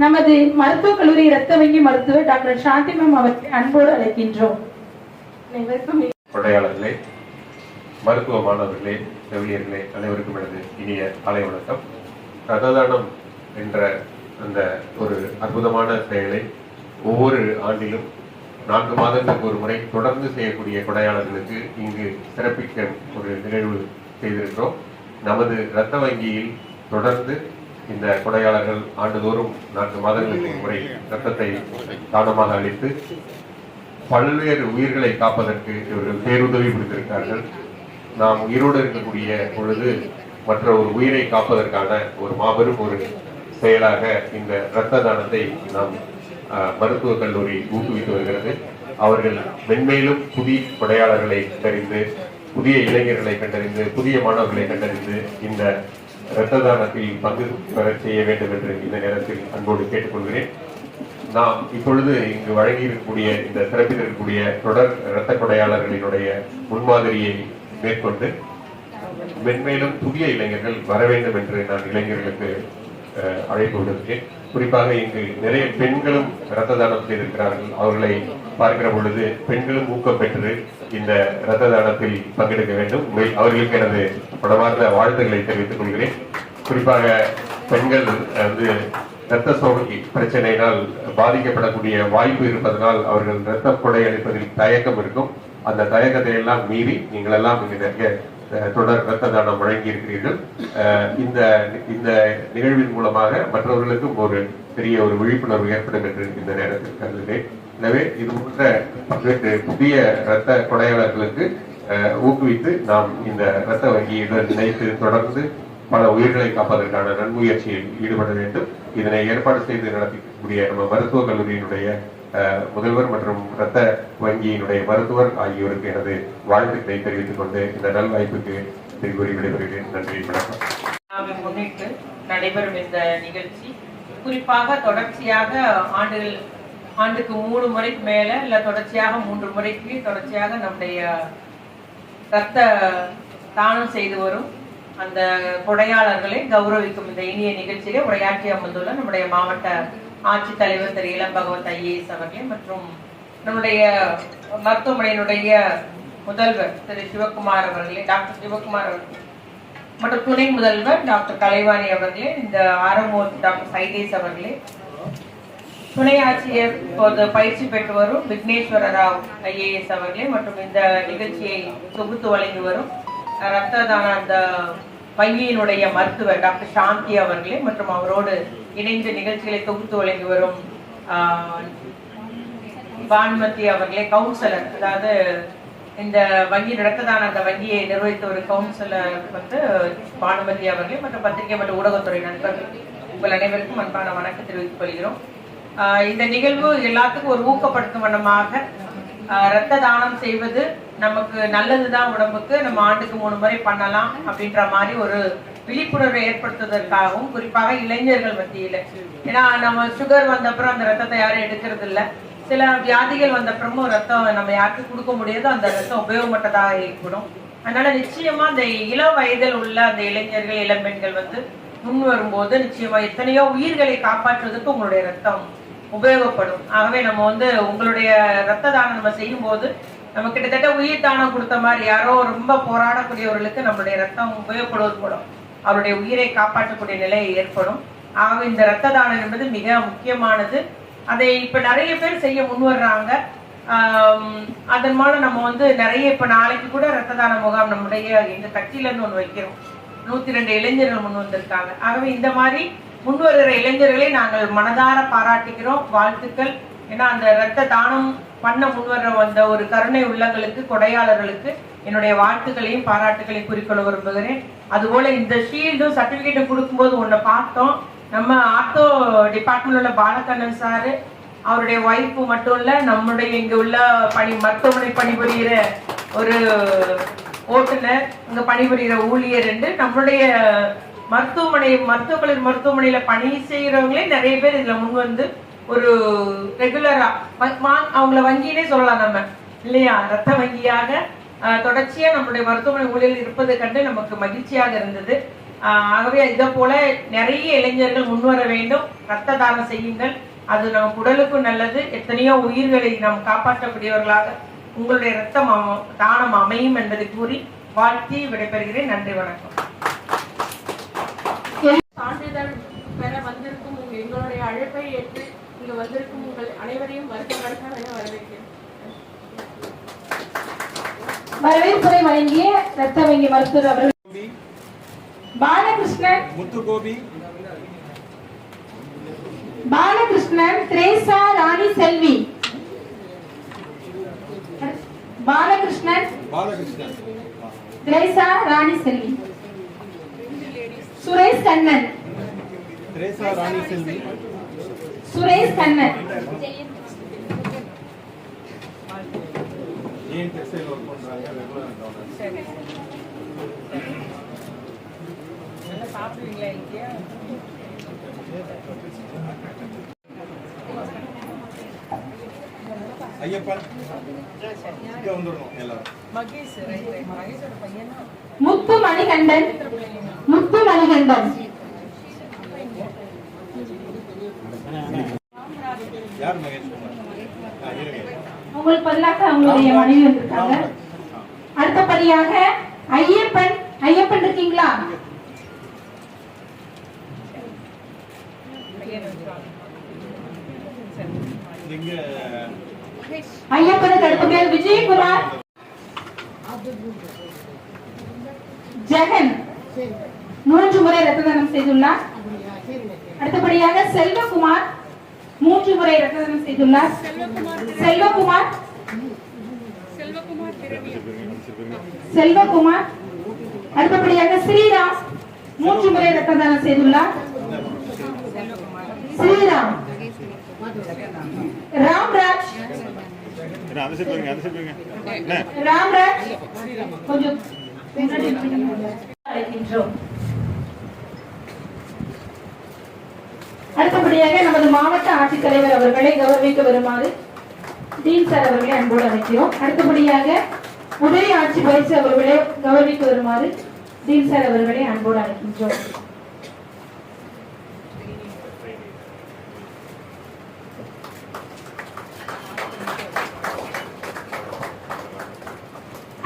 நமது மருத்துவக் கல்லூரி இரத்த வங்கி மருத்துவர் டாக்டர் சாந்தி மேம் அவர்களை அன்போடு அழைக்கின்றோம். கொடையாளர்களே, மருத்துவ மாணவர்களே, செவிலியர்களே, அனைவருக்கும் எனது இனிய காலை வணக்கம். ரத்த தானம் என்ற அந்த ஒரு அற்புதமான செயலை ஒவ்வொரு ஆண்டிலும் 4 மாதங்களுக்கு ஒரு முறை தொடர்ந்து செய்யக்கூடிய கொடையாளர்களுக்கு இங்கு சிறப்பிக்க ஒரு நிகழ்வு செய்திருக்கிறோம். நமது இரத்த வங்கியில் தொடர்ந்து இந்த கொடையாளர்கள் ஆண்டுதோறும் 4 மாதங்களுக்கு ஒரு முறை இரத்தத்தை தானமாக அளித்து பல்வேறு உயிர்களை காப்பதற்கு இவர்கள் பேருதவி புரிந்திருக்கிறார்கள். நாம் உயிரோடு இருக்கக்கூடிய பொழுது மற்ற ஒரு உயிரை காப்பதற்கான ஒரு மாபெரும் ஒரு செயலாக இந்த இரத்த தானத்தை நாம் மருத்துவக் கல்லூரி ஊக்குவித்து வருகிறது. அவர்கள் மென்மேலும் புதிய கொடையாளர்களை கண்டறிந்து, புதிய இளைஞர்களை கண்டறிந்து, புதிய மாணவர்களை கண்டறிந்து இந்த இரத்த தானத்தில் பங்கு பெற செய்ய வேண்டும் என்று இந்த நேரத்தில் அன்போடு கேட்டுக்கொள்கிறேன். நாம் இப்பொழுது இங்கு வழங்கியிருக்கக்கூடிய இந்த சிறப்பில் இருக்கக்கூடிய தொடர் இரத்த கொடையாளர்களினுடைய முன்மாதிரியை மேற்கொண்டு மென்மேலும் புதிய இளைஞர்கள் வர வேண்டும் என்று நான் இளைஞர்களுக்கு அழைப்பு விடுகிறேன். குறிப்பாக இங்கு நிறைய பெண்களும் இரத்த தானம் செய்திருக்கிறார்கள். அவர்களை பார்க்கிற பொழுது பெண்களும் ஊக்கம் பெற்று இந்த இரத்த தானத்தில் பங்கெடுக்க வேண்டும். அவர்களுக்கு எனது படமார்ந்த வாழ்த்துக்களை தெரிவித்துக் கொள்கிறேன். குறிப்பாக பெண்கள் இரத்த சோகை பிரச்சனையினால் பாதிக்கப்படக்கூடிய வாய்ப்பு இருப்பதனால் அவர்கள் இரத்த கொடை அளிப்பதில் தயக்கம் இருக்கும். அந்த தயக்கத்தை எல்லாம் மீறி நீங்கள் எல்லாம் இங்கு நிறைய தொடர் இரத்த தானம் வழங்கி இருக்கிறீர்கள். இந்த நிகழ்வின் மூலமாக மற்றவர்களுக்கும் ஒரு பெரிய ஒரு விழிப்புணர்வு ஏற்படும் என்று இந்த நேரத்தில் கருதுகிறேன். எனவே இது போன்ற புதிய இரத்த கொடையாளர்களுக்கு ஊக்குவித்து நாம் இந்த இரத்த வங்கியுடன் இணைத்து தொடர்ந்து பல உயிர்களை காப்பதற்கான நன்முயற்சியில் ஈடுபட வேண்டும். இதனை ஏற்பாடு செய்து நடத்தக்கூடிய நம்ம மருத்துவக் கல்லூரியினுடைய முதல்வர் மற்றும் இரத்த வங்கியினுடைய மருத்துவர் ஆகியோருக்கு எனது வாழ்த்துக்களை தெரிவித்துக் கொண்டு இந்த நல் வாய்ப்புக்கு கூறி விடைபெறுகிறேன். நன்றி, வணக்கம். முன்னிட்டு நடைபெறும் இந்த நிகழ்ச்சி குறிப்பாக தொடர்ச்சியாக ஆண்டுக்கு 3 முறைக்கு மேல இல்ல தொடர்ச்சியாக 3 முறைக்கு தொடர்ச்சியாக நம்முடைய இரத்த தானம் செய்து வரும் அந்த கொடையாளர்களை கௌரவிக்கும் இந்த இனிய நிகழ்ச்சியிலே உரையாற்றி அமர்ந்துள்ள நம்முடைய மாவட்ட ஆட்சித்தலைவர் திரு இளம் பகவத் IAS அவர்களே மற்றும் நம்முடைய மருத்துவமனையினுடைய முதல்வர் திரு சிவகுமார் அவர்களே, டாக்டர் சிவகுமார் அவர்களே மற்றும் துணை முதல்வர் டாக்டர் கலைவாணி அவர்களே, இந்த ஆரம்பூர் டாக்டர் சைதேஷ் அவர்களே, துணை ஆட்சியர் இப்போது பயிற்சி பெற்று வரும் விக்னேஸ்வர ராவ் IAS அவர்களே மற்றும் இந்த நிகழ்ச்சியை தொகுத்து வழங்கி வரும் இரத்த தான அந்த வங்கியினுடைய மருத்துவர் டாக்டர் சாந்தி அவர்களே மற்றும் அவரோடு இணைந்து நிகழ்ச்சிகளை தொகுத்து வழங்கி வரும் பானுமதி அவர்களே, கவுன்சிலர், அதாவது இந்த வங்கி இரத்த தான அந்த வங்கியை நிர்வகித்த ஒரு கவுன்சிலர் பானுமதி அவர்களே மற்றும் பத்திரிகை மற்றும் ஊடகத்துறை நண்பர்கள் உங்கள் அனைவருக்கும் அன்பான வணக்கம் தெரிவித்துக் கொள்கிறோம். இந்த நிகழ்வு எல்லாத்துக்கும் ஒரு ஊக்கப்படுத்தும் வண்ணமாக இரத்த தானம் செய்வது நமக்கு நல்லதுதான், உடம்புக்கு நம்ம ஆண்டுக்கு 3 முறை பண்ணலாம் அப்படின்ற மாதிரி ஒரு விழிப்புணர்வை ஏற்படுத்துவதற்காகவும் குறிப்பாக இளைஞர்கள் மத்தியில, ஏன்னா நம்ம சுகர் வந்தப்புறம் அந்த ரத்தத்தை யாரும் எடுக்கிறது இல்லை. சில வியாதிகள் வந்தப்புறமும் ரத்தம் நம்ம யாருக்கும் கொடுக்க முடியாது, அந்த ரத்தம் உபயோகமற்றதாக ஏற்படும். அதனால நிச்சயமா அந்த இளம் வயதில் உள்ள அந்த இளைஞர்கள் இளம்பெண்கள் முன் வரும்போது நிச்சயமா எத்தனையோ உயிர்களை காப்பாற்றுவதற்கு உங்களுடைய ரத்தம் உபயோகப்படும். ஆகவே நம்ம உங்களுடைய ரத்த தானம் நம்ம செய்யும் போது நம்ம கிட்டத்தட்ட உயிர் தானம் கொடுத்த மாதிரி, யாரோ ரொம்ப போராடக்கூடியவர்களுக்கு நம்மளுடைய ரத்தம் உபயோகப்படுவது மூலம் அவருடைய உயிரை காப்பாற்றக்கூடிய நிலை ஏற்படும். ஆகவே இந்த ரத்த தானம் என்பது மிக முக்கியமானது. அதை இப்ப நிறைய பேர் செய்ய முன் வர்றாங்க. அதன் மூலம் நம்ம நிறைய இப்ப நாளைக்கு கூட ரத்த தான முகாம் நம்முடைய எங்க கட்சியில இருந்து ஒண்ணு வைக்கிறோம். 102 இளைஞர்கள் முன் வந்திருக்காங்க. ஆகவே இந்த மாதிரி முன்வருகிற இளைஞர்களை நாங்கள் மனதார பாராட்டுகிறோம், வாழ்த்துக்கள். ஏன்னா அந்த இரத்த தானம் பண்ண முன்வர வந்த ஒரு கருணை உள்ளங்களுக்கு, கொடையாளர்களுக்கு என்னுடைய வாழ்த்துக்களையும் பாராட்டுகளையும் குறிக்கொள்ள விரும்புகிறேன். அதுபோல இந்த ஷீல்டும் சர்டிபிகேட்டும் கொடுக்கும்போது ஒன்றை பார்த்தோம். நம்ம ஆர்த்தோ டிபார்ட்மெண்ட் உள்ள பாலகண்ணன் சாரு, அவருடைய ஒய்ஃபு மட்டும் இல்ல, நம்முடைய இங்க உள்ள மருத்துவமனை பணிபுரிகிற ஒரு ஓட்டுநர், இங்க பணிபுரிகிற ஊழியர் என்று நம்மளுடைய மருத்துவமனையில பணி செய்யறவங்களே நிறைய பேர் இதுல முன் ஒரு ரெகுலரா அவங்கள வங்கியிலே சொல்லலாம் நம்ம இல்லையா, ரத்த வங்கியாக தொடர்ச்சியா நம்மளுடைய மருத்துவமனை ஊழியர்கள் இருப்பதை கண்டு நமக்கு மகிழ்ச்சியாக இருந்தது. ஆகவே இதை போல நிறைய இளைஞர்கள் முன்வர வேண்டும். ரத்த தானம் செய்யுங்கள். அது நம் உடலுக்கும் நல்லது. எத்தனையோ உயிர்களை நாம் காப்பாற்றக்கூடியவர்களாக உங்களுடைய ரத்தம் தானம் அமையும் என்பதை கூறி வாழ்த்தி விடைபெறுகிறேன். நன்றி, வணக்கம். சான்றிதழ் பெற வந்திருக்கும் எங்களுடைய அழைப்பை ஏற்று இங்கு வந்திருக்கும் உங்கள் அனைவரையும் வருக என வரவேற்கிறேன். வரவேற்புரை வழங்கிய ரத்த வங்கி மருத்துவர் அவர்கள் பாலகிருஷ்ணன், முத்துகோபி, பாலகிருஷ்ணன், திரேசா ராணி செல்வி, பாலகிருஷ்ணன், திரேசா ராணி செல்வி, சுரேஷ் கண்ணன், திரேசா ராணி செல்வி, சுரேஷ் கண்ணன், ஏன் டெக்ஸ்டைல் ஒர்க் பண்றாங்க, ரெகுலர் கவர்னர். சாப்பிடுவீங்களா? ஐயப்பன் இங்க வந்துடணும் எல்லாரும். மகேஷ், மகேஷோட பையனா? முத்து மணிகண்டன், முத்து மணிகண்டன், யார் மகேஷ் குமார்? உங்களுக்கு பதிலாக அவங்களுடைய மனைவி வந்திருக்காங்க. அடுத்தபடியாக ஐயப்பன், ஐயப்பன் இருக்கீங்களா? இங்க ஐயப்பனுக்கு அடுத்தபடியாக விஜயகுமார், ஜெகன் 3 முறை ரத்த தானம் செய்துள்ளார். அடுத்தபடியாக செல்வகுமார் 3 முறை ரத்த தானம் செய்துள்ளார். செல்வகுமார், செல்வகுமார். அடுத்தபடியாக ஸ்ரீராம் 3 முறை ரத்த தானம் செய்துள்ளார். ஸ்ரீராம், ராம்ராஜ், ராம்ராஜ் கொஞ்சம் அழைக்கின்றோம். அடுத்தபடியாக நமது மாவட்ட ஆட்சித்தலைவர் அவர்களை கௌரவிக்க வருமாறு டீன் சார் அவர்களை அன்போடு அழைக்கிறோம். அடுத்தபடியாக உதவி ஆட்சி பயிற்சி அவர்களை கௌரவிக்க வருமாறு டீன் சார் அவர்களை அன்போடு அழைக்கின்றோம்.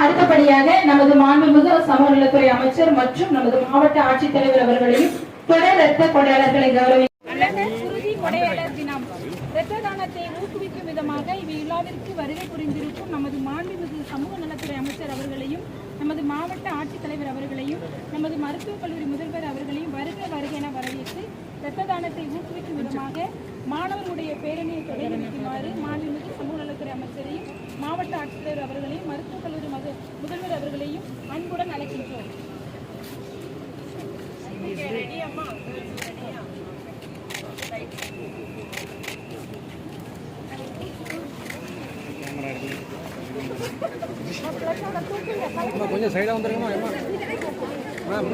அடுத்தபடியாக நமது மாண்புமிகு சமூக நலத்துறை அமைச்சர் மற்றும் நமது மாவட்ட ஆட்சித்தலைவர் அவர்களையும் தொடர் இரத்த கொடையாளர்களை கௌரவி குருதி கொடையாளர் தினம் இரத்த தானத்தை ஊக்குவிக்கும் விதமாக இவ்விழாவிற்கு வருகை புரிந்திருக்கும் நமது மாண்புமிகு சமூக நலத்துறை அமைச்சர் அவர்களையும் நமது மாவட்ட ஆட்சித்தலைவர் அவர்களையும் நமது மருத்துவக் கல்லூரி முதல்வர் அவர்களையும் வருக வருக என வரவேற்று இரத்த தானத்தை ஊக்குவிக்கும் விதமாக மாணவர்களுடைய பேரணியை தொடங்கி வைக்குமாறு மாண்புமிகு சமூக நலத்துறை அமைச்சரையும் மாவட்ட ஆட்சித்தலைவர் அவர்களையும் மருத்துவக் கல்லூரி முதல்வர் அவர்களையும் அன்புடன் அழைக்கின்றோம். கொஞ்சம் சைடா வந்துருங்கம்மா. மேம்